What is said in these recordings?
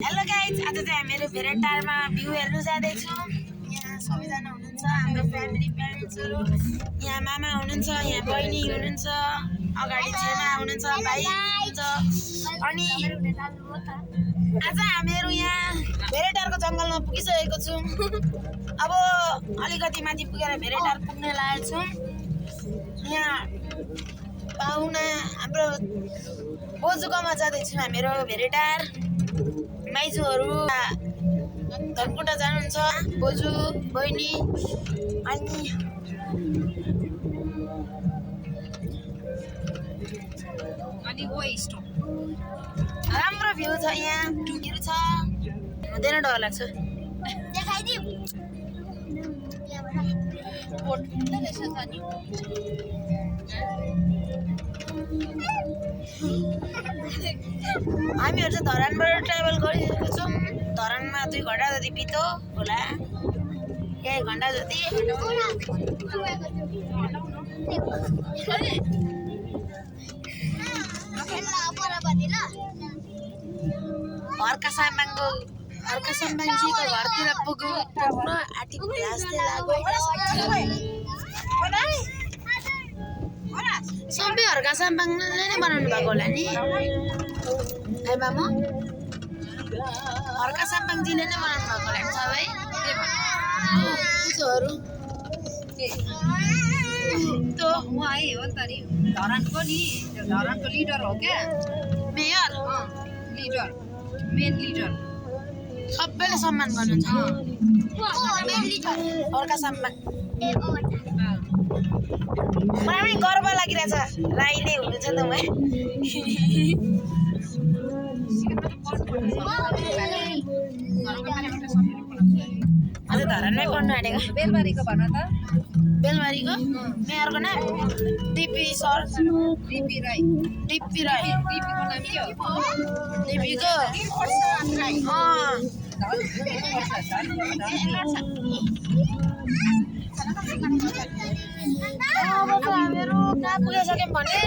Hello guys, आज चाहिँ हामीहरू भेरेटारमा भ्यू हेर्नु जाँदैछौँ। यहाँ सबैजना हुनुहुन्छ, हाम्रो फ्यामिली प्यारेन्ट्सहरू। यहाँ मामा हुनुहुन्छ, यहाँ बहिनी हुनुहुन्छ, अगाडि छेमा हुनुहुन्छ, भाइ हुनुहुन्छ। अनि आज हामीहरू यहाँ भेरेटारको जङ्गलमा पुगिसकेको छौँ। अब अलिकति माथि पुगेर भेरेटार पुग्न लागेको छौँ। यहाँ पाहुना हाम्रो बोजूकोमा जाँदैछौँ हामीहरू भेरेटार। माइजूहरू धनकुटा जानुहुन्छ, बोजू बहिनी। अनि राम्रो भ्यू छ, यहाँ टुकीहरू छ, हुँदैन डर लाग्छ। हामीहरू चाहिँ धरानबाट ट्राभल गरिरहेको छौँ। धरानमा 2 घन्टा जति बित्यो होला, 1 घन्टा जति। हर्का साम्बाङजीको घरतिर पुग्न आँटेको जस्तै लाग्यो। सबै हर्का साम्बाङले नै बनाउनु भएको होला नि है मामु? हर्का साम्बाङजीले नै बनाउनु भएको होला नि सबै पूजाहरू। तो वहाँ है हो नि धरानको नि, धरानको लिडर हो क्या, मेयर लिडर, मेन लिडर। सबैले सम्मान गर्नुहुन्छ हर्का साम्बाङ। मलाई पनि गर्व लागिरहेछ, राई नै हुनुहुन्छ त म। अझ धरानमै पढ्नु आँटेको। बेलबारीको भन त। बेलबारीको मेयरको नाम DP sir. DP Rai. DP Rai. डिपीको नाम के हो? डिपीको हामीहरू कहाँ पुगिसक्यौँ भने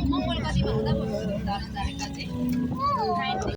मङ्गलगढीमा हुँदा धरान जानेका चाहिँ